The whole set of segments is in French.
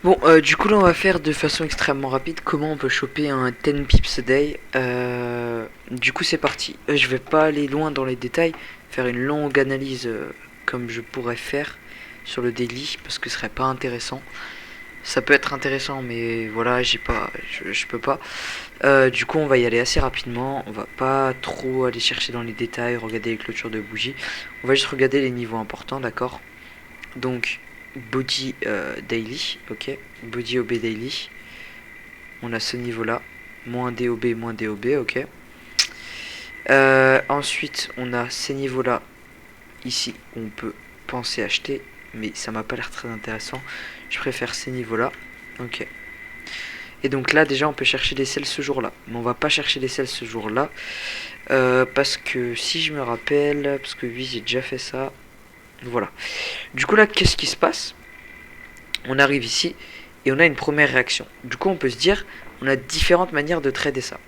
Bon, du coup là on va faire de façon extrêmement rapide comment on peut choper un 10 pips a day. Du coup c'est parti. Je vais pas aller loin dans les détails, faire une longue analyse comme je pourrais faire sur le daily parce que ce serait pas intéressant. Ça peut être intéressant mais voilà j'ai pas, je peux pas. Du coup on va y aller assez rapidement, on va pas trop aller chercher dans les détails, regarder les clôtures de bougies. On va juste regarder les niveaux importants, d'accord. Donc body daily, ok, body OB daily, on a ce niveau là, moins DOB, ok. Ensuite on a ces niveaux là ici où on peut penser acheter, mais ça m'a pas l'air très intéressant, je préfère ces niveaux là, ok. Et donc là déjà on peut chercher des selles ce jour là, mais on va pas chercher des selles ce jour là, parce que si je me rappelle, parce que oui j'ai déjà fait ça, voilà. Du coup là qu'est-ce qui se passe? On arrive ici et on a une première réaction. Du coup on peut se dire, on a différentes manières de trader ça.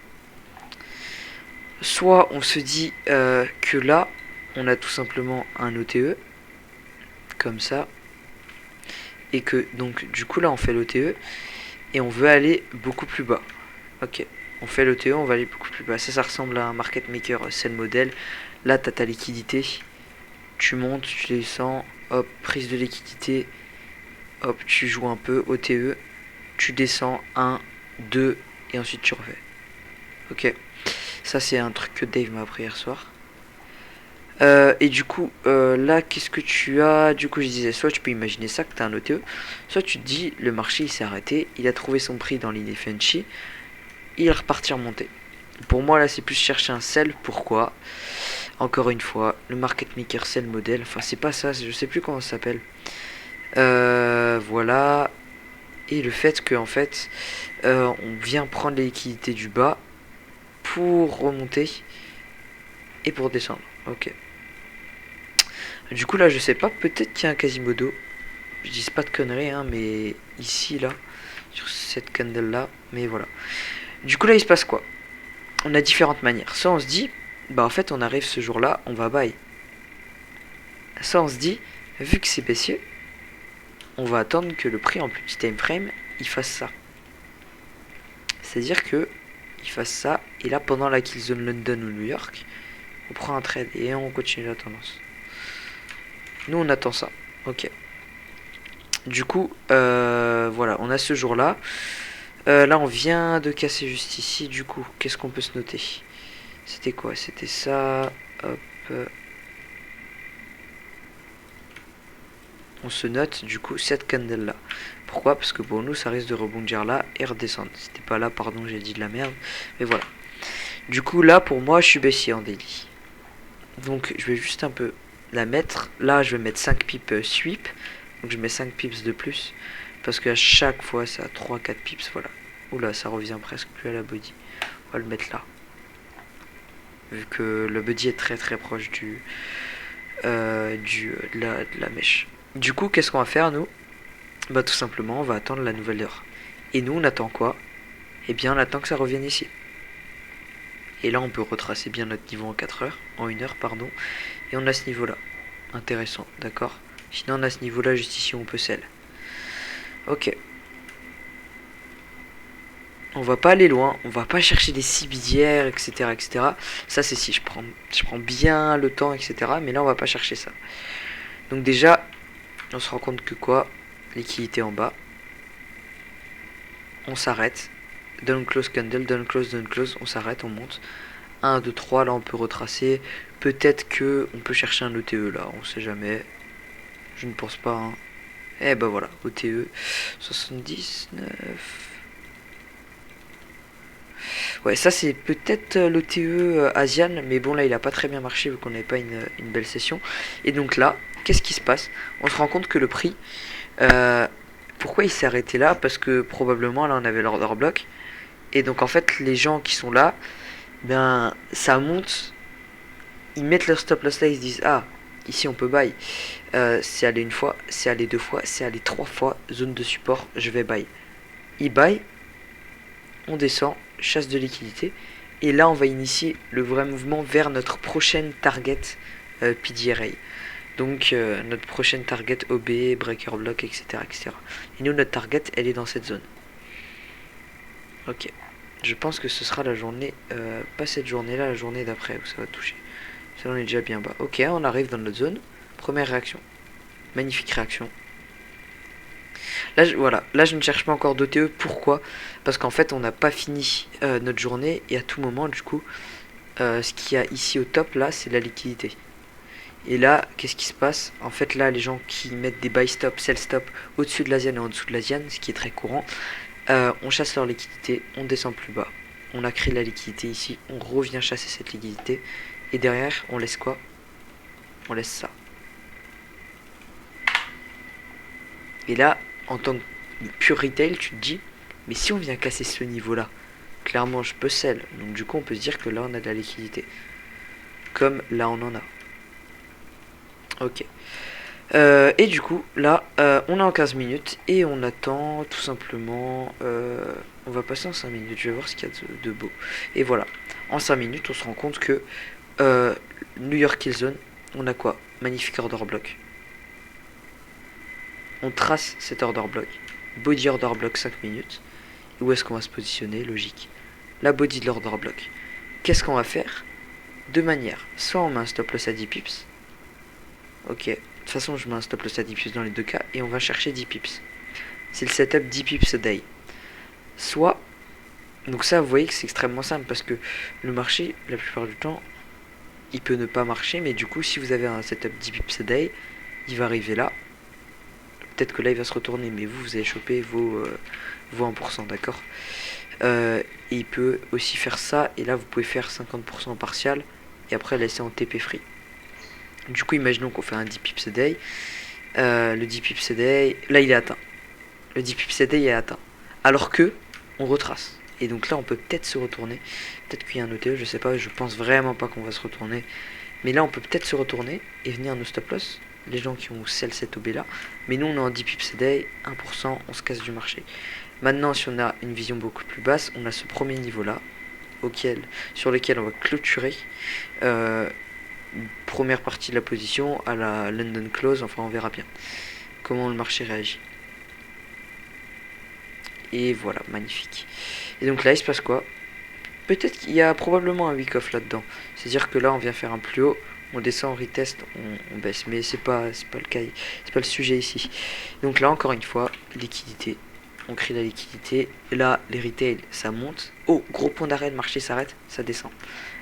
Soit on se dit que là on a tout simplement un OTE comme ça, et que donc du coup là on fait l'OTE et on veut aller beaucoup plus bas. Ok, on fait l'OTE, on va aller beaucoup plus bas. Ça ressemble à un market maker sell model. Là t'as ta liquidité, tu montes, tu descends, hop, prise de liquidité, hop, tu joues un peu OTE, tu descends 1, 2 et ensuite tu refais. Ok, ça c'est un truc que Dave m'a appris hier soir. Et du coup, là, qu'est-ce que tu as? Du coup, je disais, soit tu peux imaginer ça, que tu as un OTE, soit tu te dis, le marché il s'est arrêté, il a trouvé son prix dans l'Inefenchi, il est reparti remonter. Pour moi, là, c'est plus chercher un sell. Pourquoi? Encore une fois, le market maker sell model, enfin, c'est pas ça, je sais plus comment ça s'appelle. Voilà. Et le fait que, en fait, on vient prendre les liquidités du bas pour remonter et pour descendre. Ok. Du coup là je sais pas, peut-être qu'il y a un Quasimodo. Je dis pas de conneries hein, mais ici là, sur cette candle là, mais voilà. Du coup là il se passe quoi? On a différentes manières. Soit on se dit, bah en fait on arrive ce jour là, on va buy. Soit on se dit, vu que c'est baissier, on va attendre que le prix en petit time frame il fasse ça. C'est-à-dire que il fasse ça, et là pendant la kill zone London ou New York, on prend un trade et on continue la tendance. Nous on attend ça, ok. Du coup, voilà, on a ce jour-là. Là, on vient de casser juste ici. Du coup, qu'est-ce qu'on peut se noter? C'était quoi? C'était ça. Hop. On se note, du coup, cette candle-là. Pourquoi? Parce que pour nous, ça risque de rebondir là et redescendre. C'était pas là, pardon, j'ai dit de la merde. Mais voilà. Du coup, là, pour moi, je suis baissier en daily. Donc, je vais juste un peu la mettre. Là, je vais mettre 5 pips sweep. Donc, je mets 5 pips de plus. Parce qu'à chaque fois, c'est à 3-4 pips, voilà. Oula, ça revient presque plus à la body. On va le mettre là. Vu que le body est très très proche de la mèche. Du coup, qu'est-ce qu'on va faire, nous? Bah, tout simplement, on va attendre la nouvelle heure. Et nous, on attend quoi? Eh bien, on attend que ça revienne ici. Et là, on peut retracer bien notre niveau en 4 heures. En 1 heure, pardon. Et on a ce niveau-là. Intéressant, d'accord? Sinon, on a ce niveau-là, juste ici, on peut sell. Ok. On va pas aller loin, on va pas chercher des cibidières, etc., etc. Ça c'est si je prends bien le temps, etc. Mais là on va pas chercher ça. Donc déjà, on se rend compte que quoi? Liquidité en bas. On s'arrête. Down close candle, down close, on s'arrête, on monte. 1, 2, 3, là on peut retracer. Peut-être que on peut chercher un OTE là, on sait jamais. Je ne pense pas. Hein. Eh ben voilà, OTE 79. Ouais, ça c'est peut-être l'OTE Asian, mais bon là il a pas très bien marché vu qu'on n'avait pas une belle session. Et donc là, qu'est-ce qui se passe? On se rend compte que le prix, pourquoi il s'est arrêté là? Parce que probablement là on avait l'order block. Et donc en fait les gens qui sont là, ben ça monte, ils mettent leur stop loss là, ils se disent ah ici on peut buy. C'est allé une fois, c'est allé deux fois, c'est allé trois fois, zone de support, je vais buy. Ils buy, on descend, chasse de liquidité, et là on va initier le vrai mouvement vers notre prochaine target PDRA. Donc notre prochaine target OB, breaker block, etc., etc. Et nous, notre target, elle est dans cette zone. Ok. Je pense que ce sera la journée, pas cette journée-là, la journée d'après où ça va toucher. Ça, on est déjà bien bas. Ok, on arrive dans notre zone. Première réaction. Magnifique réaction. Là, voilà. Là, je ne cherche pas encore d'OTE. Pourquoi? Parce qu'en fait, on n'a pas fini notre journée. Et à tout moment, du coup, ce qu'il y a ici au top, là, c'est la liquidité. Et là, qu'est-ce qui se passe? En fait, là, les gens qui mettent des buy stop, sell stop au-dessus de l'Asian et en dessous de l'Asian, ce qui est très courant, on chasse leur liquidité, on descend plus bas. On a créé la liquidité ici, on revient chasser cette liquidité. Et derrière, on laisse quoi? On laisse ça. Et là, en tant que pure retail, tu te dis, mais si on vient casser ce niveau-là, clairement, je peux sell. Donc du coup, on peut se dire que là, on a de la liquidité. Comme là, on en a. Ok. Et du coup, là, on est en 15 minutes et on attend tout simplement... on va passer en 5 minutes, je vais voir ce qu'il y a de beau. Et voilà, en 5 minutes, on se rend compte que New York Kill Zone, on a quoi? Magnifique order block. On trace cet order block. Body order block 5 minutes. Et où est-ce qu'on va se positionner? Logique. La body de l'order block. Qu'est-ce qu'on va faire? Deux manières. Soit on met un stop loss à 10 pips. Ok. De toute façon, je mets un stop loss à 10 pips dans les deux cas. Et on va chercher 10 pips. C'est le setup 10 pips a day. Soit... Donc ça, vous voyez que c'est extrêmement simple. Parce que le marché, la plupart du temps, il peut ne pas marcher. Mais du coup, si vous avez un setup 10 pips a day, il va arriver là. Peut-être que là il va se retourner, mais vous avez chopé vos 1%, d'accord. Et il peut aussi faire ça, et là vous pouvez faire 50% partial, et après laisser en TP free. Du coup, imaginons qu'on fait un 10 pips a day. Le 10 pips a day, là il est atteint. Le 10 pips a day est atteint. Alors que, on retrace. Et donc là on peut peut-être se retourner. Peut-être qu'il y a un OTE, je sais pas, je pense vraiment pas qu'on va se retourner. Mais là on peut peut-être se retourner et venir nos stop loss. Les gens qui ont sell cette OB là. Mais nous on est en 10 pips a day, 1%, on se casse du marché. Maintenant si on a une vision beaucoup plus basse, on a ce premier niveau là, sur lequel on va clôturer première partie de la position à la London Close, enfin on verra bien comment le marché réagit. Et voilà, magnifique. Et donc là il se passe quoi? Peut-être qu'il y a probablement un week off là-dedans. C'est-à-dire que là on vient faire un plus haut. On descend, on reteste, on baisse. Mais c'est pas le cas, c'est pas le sujet ici. Donc là, encore une fois, liquidité. On crée la liquidité. Et là, les retail, ça monte. Oh, gros point d'arrêt, le marché s'arrête, ça descend.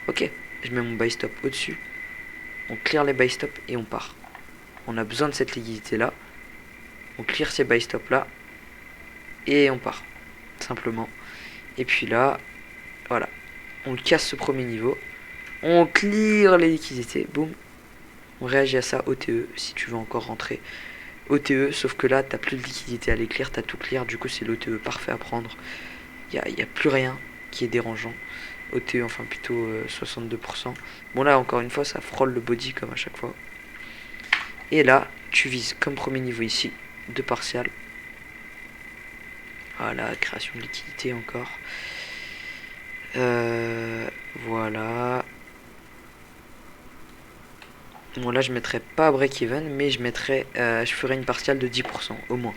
Ok, je mets mon buy stop au-dessus. On clear les buy stop et on part. On a besoin de cette liquidité là. On clear ces buy stop là. Et on part. Simplement. Et puis là, voilà. On casse ce premier niveau. On clear les liquidités, boum. On réagit à ça, OTE, si tu veux encore rentrer. OTE, sauf que là, t'as plus de liquidité à les clear, t'as tout clear, du coup c'est l'OTE parfait à prendre. Il y a plus rien qui est dérangeant. OTE, enfin plutôt 62%. Bon là, encore une fois, ça frôle le body comme à chaque fois. Et là, tu vises comme premier niveau ici, 2 partial. Voilà, création de liquidité encore. Voilà. Bon là je mettrai pas break-even, mais je mettrai, je ferai une partiale de 10% au moins.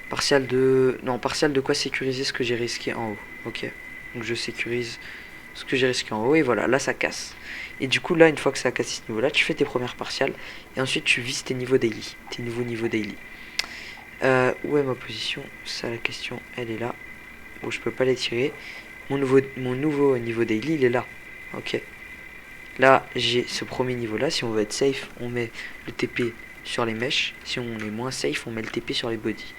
Partial de quoi sécuriser ce que j'ai risqué en haut. Ok, donc je sécurise ce que j'ai risqué en haut et voilà, là ça casse. Et du coup là, une fois que ça a cassé ce niveau là, tu fais tes premières partiales et ensuite tu vises tes niveaux daily, tes nouveaux niveaux daily. Où est ma position? Ça, la question, elle est là. Bon, je peux pas l'étirer. Mon nouveau niveau daily, il est là. Ok. Là, j'ai ce premier niveau là. Si on veut être safe, on met le TP sur les mèches. Si on est moins safe, on met le TP sur les bodies.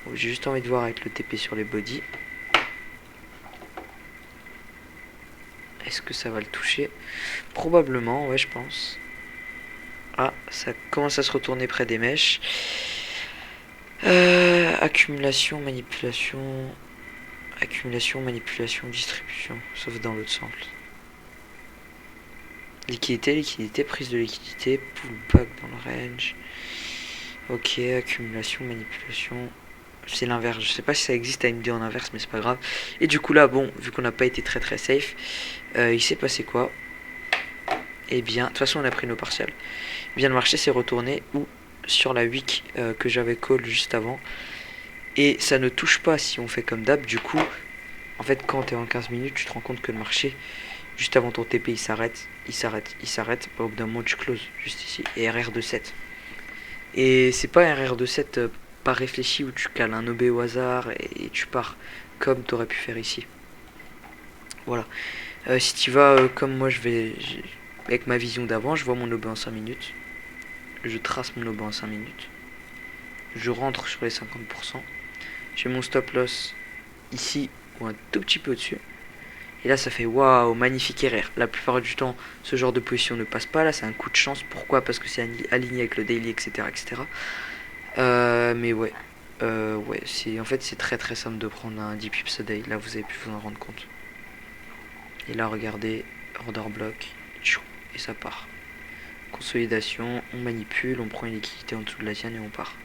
Bon, j'ai juste envie de voir avec le TP sur les bodies. Est-ce que ça va le toucher? Probablement, ouais, je pense. Ah, ça commence à se retourner près des mèches. Accumulation, manipulation. Accumulation, manipulation, distribution. Sauf dans l'autre sens. Liquidité, prise de liquidité, pullback dans le range. Ok, accumulation, manipulation. C'est l'inverse. Je sais pas si ça existe à MD en inverse, mais c'est pas grave. Et du coup là, bon, vu qu'on n'a pas été très safe, il s'est passé quoi? Et bien, de toute façon on a pris nos partiels. Bien le marché s'est retourné ou sur la wick que j'avais call juste avant. Et ça ne touche pas si on fait comme d'hab. Du coup, en fait quand t'es en 15 minutes, tu te rends compte que le marché, juste avant ton TP, il s'arrête, il s'arrête, il s'arrête. Au bout d'un moment tu closes juste ici. Et RR de 7. Et c'est pas un RR de 7 pas réfléchi où tu cales un OB au hasard et tu pars comme t'aurais pu faire ici. Voilà. Si tu vas comme moi avec ma vision d'avant, je vois mon OB en 5 minutes. Je trace mon OB en 5 minutes. Je rentre sur les 50%. J'ai mon stop loss ici ou un tout petit peu au-dessus. Et là ça fait waouh, magnifique RR. La plupart du temps ce genre de position ne passe pas. Là c'est un coup de chance. Pourquoi? Parce que c'est aligné avec le daily, etc. etc. Mais ouais. Ouais, en fait c'est très très simple de prendre un 10 pips a day. Là vous avez pu vous en rendre compte. Et là regardez, order block. Et ça part. Consolidation, on manipule, on prend une liquidité en dessous de la tienne et on part.